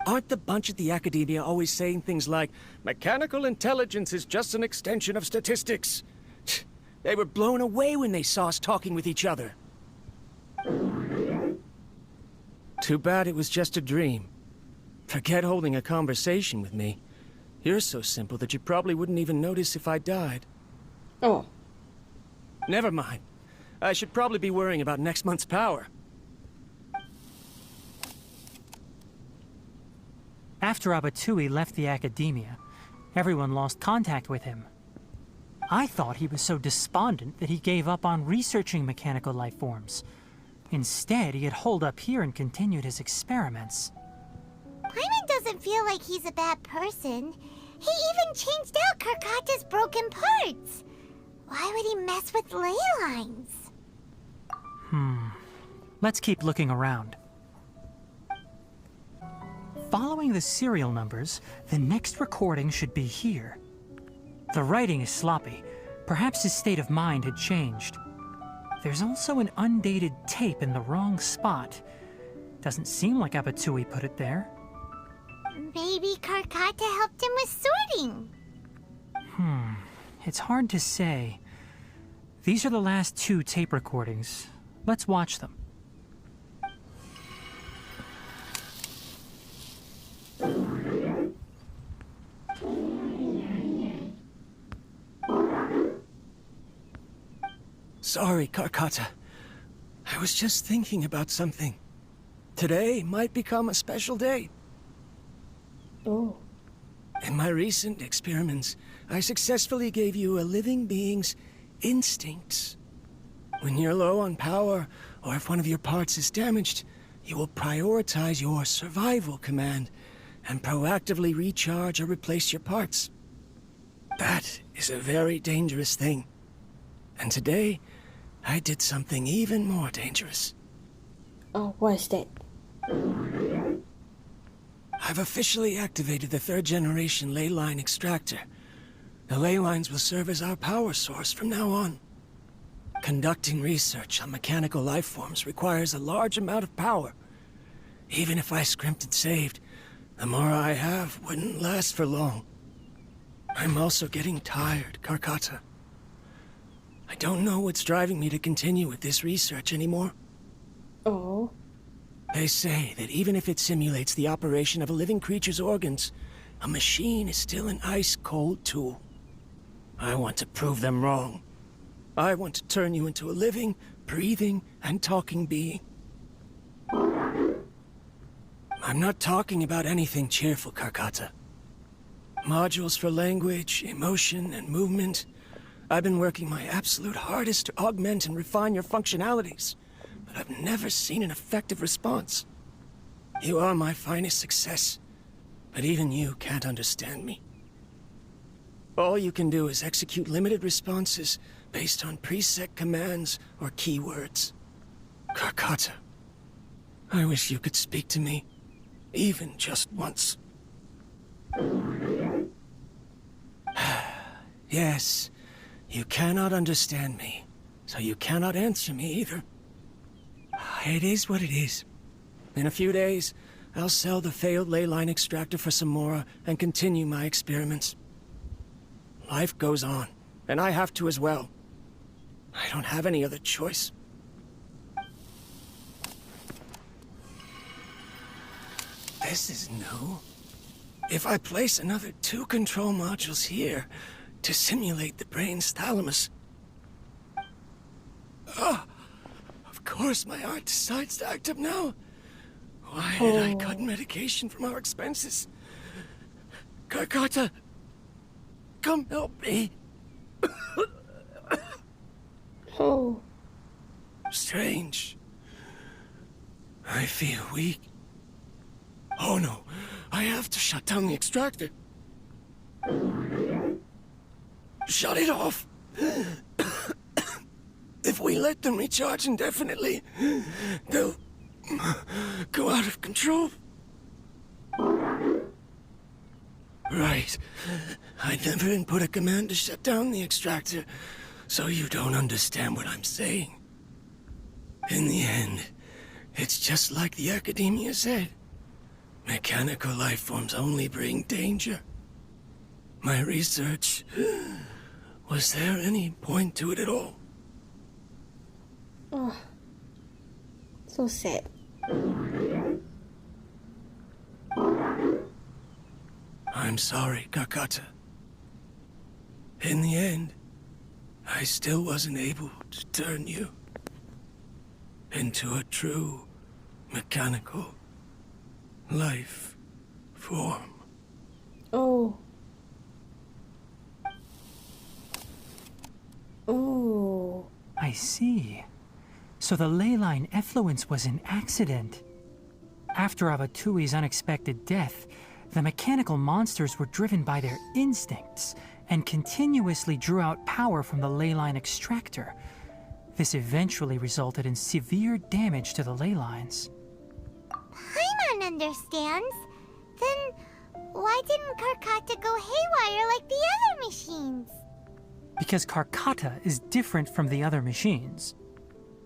Aren't the bunch at the Academia always saying things like, mechanical intelligence is just an extension of statistics? They were blown away when they saw us talking with each other. Too bad it was just a dream. Forget holding a conversation with me. You're so simple that you probably wouldn't even notice if I died. Oh. Never mind. I should probably be worrying about next month's power. After Abatui left the Academia, everyone lost contact with him. I thought he was so despondent that he gave up on researching mechanical life forms. Instead, he had holed up here and continued his experiments. Paimon doesn't feel like he's a bad person. He even changed out Karkata's broken parts. Why would he mess with ley lines? Let's keep looking around. Following the serial numbers, the next recording should be here. The writing is sloppy. Perhaps his state of mind had changed. There's also an undated tape in the wrong spot. Doesn't seem like Abatui put it there. Maybe Karkata helped him with sorting. It's hard to say. These are the last 2 tape recordings. Let's watch them. Sorry, Karkata. I was just thinking about something. Today might become a special day. Oh. In my recent experiments, I successfully gave you a living being's instincts. When you're low on power, or if one of your parts is damaged, you will prioritize your survival command and proactively recharge or replace your parts. That is a very dangerous thing. And today, I did something even more dangerous. Oh, what is that? I've officially activated the 3rd generation ley line extractor. The ley lines will serve as our power source from now on. Conducting research on mechanical life forms requires a large amount of power. Even if I scrimped and saved, the more I have wouldn't last for long. I'm also getting tired, Karkata. I don't know what's driving me to continue with this research anymore. Oh. They say that even if it simulates the operation of a living creature's organs, a machine is still an ice-cold tool. I want to prove them wrong. I want to turn you into a living, breathing, and talking being. I'm not talking about anything cheerful, Karkata. Modules for language, emotion, and movement. I've been working my absolute hardest to augment and refine your functionalities, but I've never seen an effective response. You are my finest success, but even you can't understand me. All you can do is execute limited responses based on preset commands or keywords. Karkata, I wish you could speak to me, even just once. Yes, you cannot understand me, so you cannot answer me either. It is what it is. In a few days, I'll sell the failed ley line extractor for some more and continue my experiments. Life goes on, and I have to as well. I don't have any other choice. This is new. If I place another 2 control modules here to simulate the brain's thalamus... Of course my heart decides to act up now. Why did I cut medication from our expenses? Karkata, come help me. Oh. Strange. I feel weak. Oh no, I have to shut down the extractor. Shut it off. If we let them recharge indefinitely, they'll go out of control. Right. I never input a command to shut down the extractor, so you don't understand what I'm saying. In the end, it's just like the Academia said. Mechanical life forms only bring danger. My research... Was there any point to it at all? Oh. So sad. I'm sorry, Karkata. In the end, I still wasn't able to turn you into a true mechanical life form. Oh. Oh. I see. So the ley line effluence was an accident. After Abatui's unexpected death, the mechanical monsters were driven by their instincts and continuously drew out power from the ley line extractor. This eventually resulted in severe damage to the ley lines. Paimon understands. Then why didn't Karkata go haywire like the other machines? Because Karkata is different from the other machines.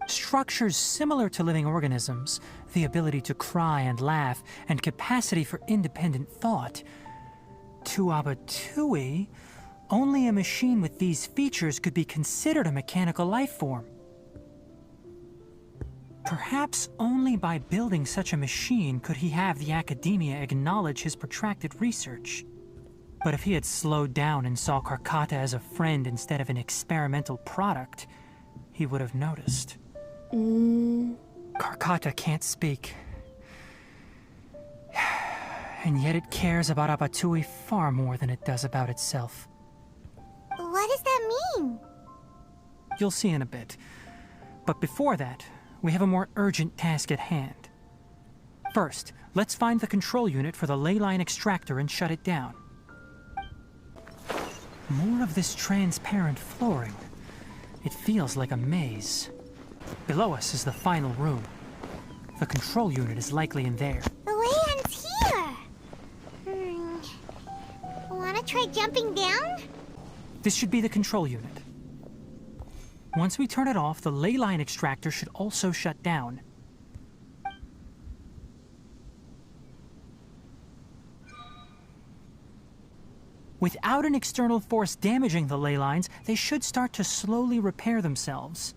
Structures similar to living organisms, the ability to cry and laugh, and capacity for independent thought. To Abatui, only a machine with these features could be considered a mechanical life form. Perhaps only by building such a machine could he have the academia acknowledge his protracted research. But if he had slowed down and saw Karkata as a friend instead of an experimental product, he would have noticed. Karkata can't speak. And yet it cares about Abatui far more than it does about itself. What does that mean? You'll see in a bit. But before that, we have a more urgent task at hand. First, let's find the control unit for the ley line extractor and shut it down. More of this transparent flooring. It feels like a maze. Below us is the final room. The control unit is likely in there. The way ends here. Wanna try jumping down? This should be the control unit. Once we turn it off, the ley line extractor should also shut down. Without an external force damaging the ley lines, they should start to slowly repair themselves.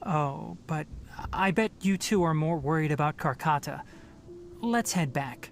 Oh, but I bet you two are more worried about Karkata. Let's head back.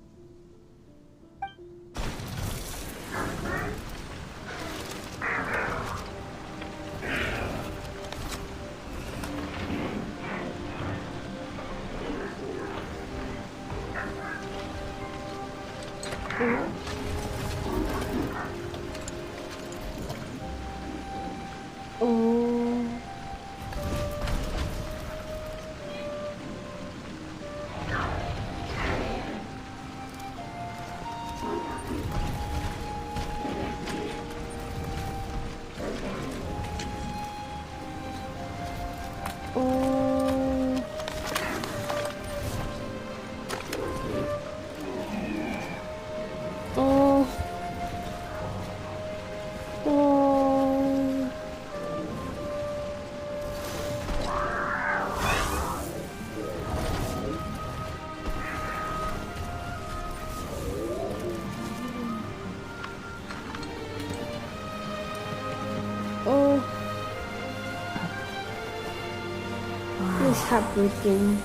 It's heartbreaking.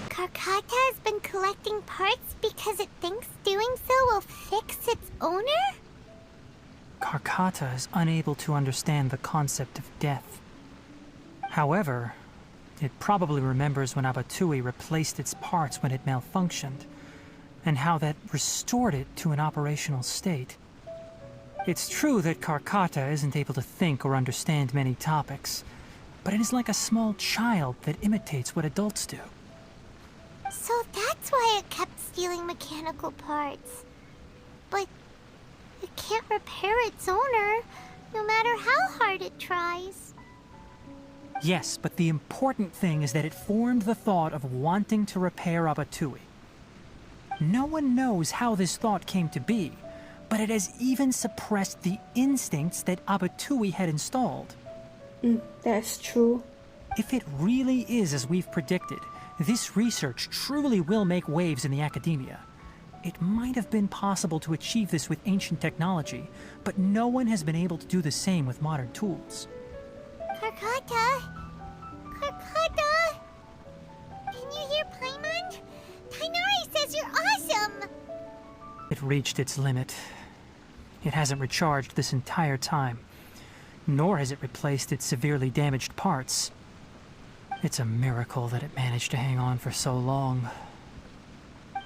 Karkata has been collecting parts because it thinks doing so will fix its owner? Karkata is unable to understand the concept of death. However, it probably remembers when Abatui replaced its parts when it malfunctioned, and how that restored it to an operational state. It's true that Karkata isn't able to think or understand many topics, but it is like a small child that imitates what adults do. So that's why it kept stealing mechanical parts. But it can't repair its owner, no matter how hard it tries. Yes, but the important thing is that it formed the thought of wanting to repair Abatui. No one knows how this thought came to be, but it has even suppressed the instincts that Abatui had installed. That's true. If it really is as we've predicted, this research truly will make waves in the academia. It might have been possible to achieve this with ancient technology, but no one has been able to do the same with modern tools. Karkata? Karkata? Can you hear Paimon? Tighnari says you're awesome! It reached its limit. It hasn't recharged this entire time, nor has it replaced its severely damaged parts. It's a miracle that it managed to hang on for so long.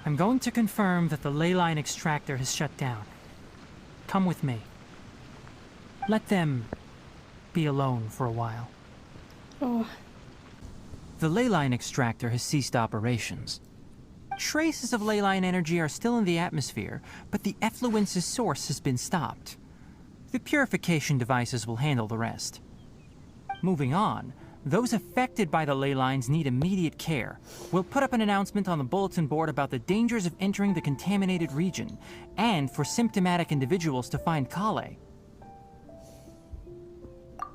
I'm going to confirm that the ley line extractor has shut down. Come with me. Let them be alone for a while. The ley line extractor has ceased operations. Traces of ley line energy are still in the atmosphere, but the effluence's source has been stopped. The purification devices will handle the rest. Moving on, Those affected by the ley lines need immediate care. We'll put up an announcement on the bulletin board about the dangers of entering the contaminated region, and for symptomatic individuals to find Collei.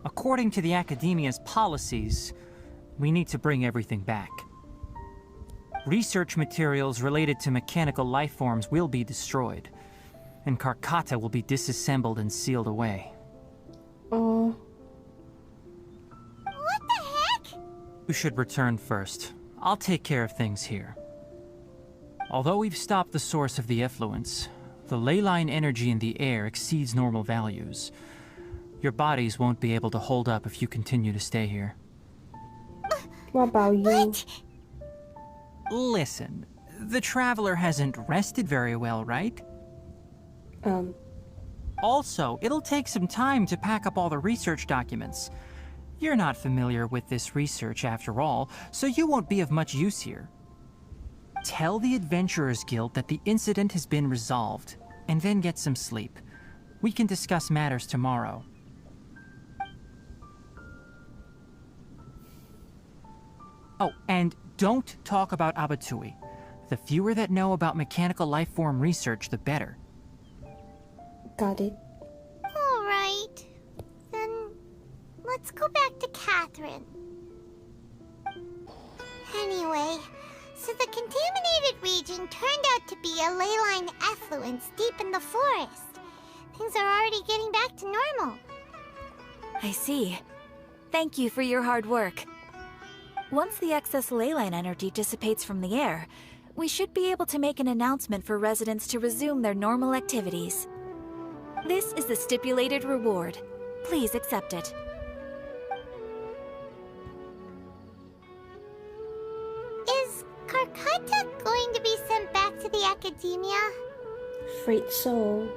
According to the Academia's policies, we need to bring everything back. Research materials related to mechanical life forms will be destroyed, and Karkata will be disassembled and sealed away. Oh. What the heck? You should return first. I'll take care of things here. Although we've stopped the source of the effluence, the ley line energy in the air exceeds normal values. Your bodies won't be able to hold up if you continue to stay here. What about you? What? Listen, the Traveler hasn't rested very well, right? Also, it'll take some time to pack up all the research documents. You're not familiar with this research after all, so you won't be of much use here. Tell the Adventurers Guild that the incident has been resolved, and then get some sleep. We can discuss matters tomorrow. Oh, and don't talk about Abatui. The fewer that know about mechanical life form research, the better. Got it. Alright. Then let's go back to Catherine. Anyway, so the contaminated region turned out to be a ley line effluence deep in the forest. Things are already getting back to normal. I see. Thank you for your hard work. Once the excess ley line energy dissipates from the air, we should be able to make an announcement for residents to resume their normal activities. This is the stipulated reward. Please accept it. Is Karkata going to be sent back to the Academia? Afraid so.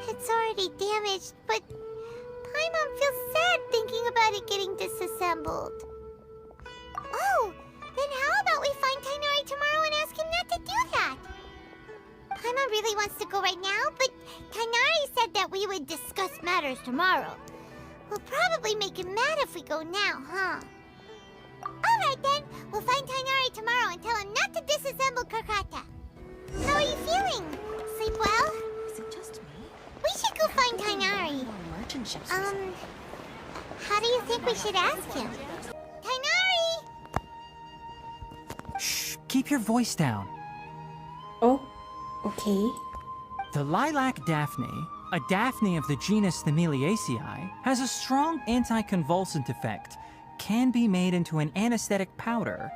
It's already damaged, but Paimon feels sad thinking about it getting disassembled. Oh, then how about we find Tighnari tomorrow and ask him not to do that? Paimon really wants to go right now, but Tighnari said that we would discuss matters tomorrow. We'll probably make him mad if we go now, huh? Alright then, we'll find Tighnari tomorrow and tell him not to disassemble Karkata. How are you feeling? Sleep well? Is it just me? We should go find Tighnari. Merchant ships. How do you think we should ask him? Tighnari! Shh, keep your voice down. Oh, okay. The lilac daphne, a daphne of the genus Thameliaceae, has a strong anticonvulsant effect, can be made into an anesthetic powder.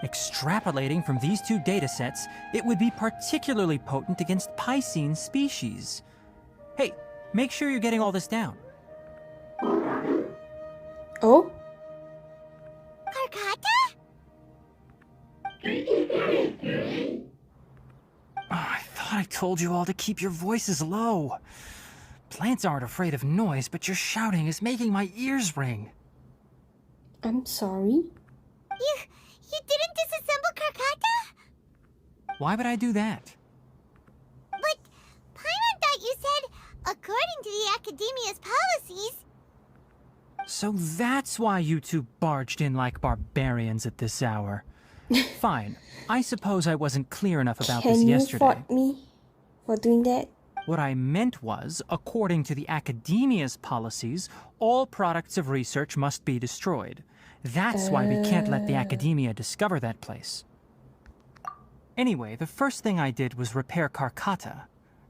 Extrapolating from these two datasets, it would be particularly potent against Piscine species. Hey, make sure you're getting all this down. Oh? Karkata? I thought I told you all to keep your voices low. Plants aren't afraid of noise, but your shouting is making my ears ring. I'm sorry. You didn't disassemble Karkata? Why would I do that? But Paimon thought you said, according to the Academia's policies. So that's why you two barged in like barbarians at this hour. Fine. I suppose I wasn't clear enough about this yesterday. Can you fault me for doing that? What I meant was, according to the Academia's policies, all products of research must be destroyed. That's why we can't let the Academia discover that place. Anyway, the first thing I did was repair Karkata.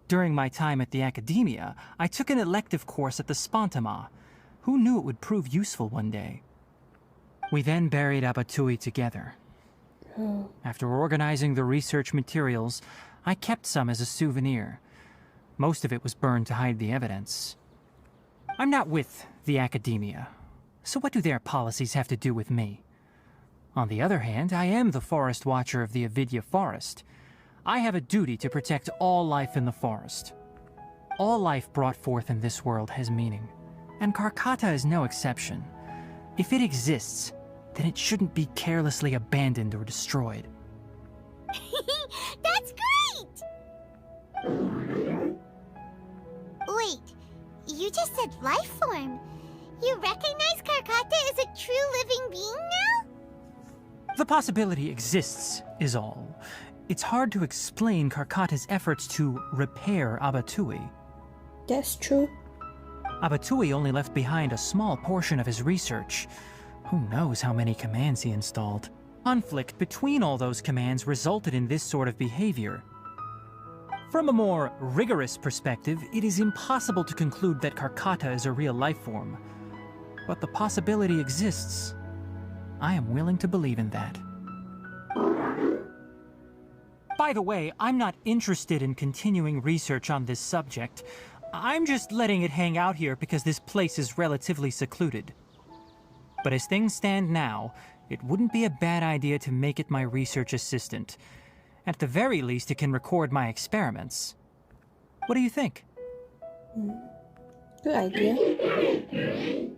During my time at the Academia, I took an elective course at the Spontama. Who knew it would prove useful one day? We then buried Abatui together. After organizing the research materials, I kept some as a souvenir. Most of it was burned to hide the evidence. I'm not with the Academia, so what do their policies have to do with me? On the other hand, I am the Forest Watcher of the Avidya Forest. I have a duty to protect all life in the forest. All life brought forth in this world has meaning, and Karkata is no exception. If it exists, then it shouldn't be carelessly abandoned or destroyed. That's great! Wait, you just said life form. You recognize Karkata as a true living being now? The possibility exists, is all. It's hard to explain Karkata's efforts to repair Abatui. That's true. Abatui only left behind a small portion of his research. Who knows how many commands he installed? Conflict between all those commands resulted in this sort of behavior. From a more rigorous perspective, it is impossible to conclude that Karkata is a real life form. But the possibility exists. I am willing to believe in that. By the way, I'm not interested in continuing research on this subject. I'm just letting it hang out here because this place is relatively secluded. But as things stand now, it wouldn't be a bad idea to make it my research assistant. At the very least, it can record my experiments. What do you think? Good idea.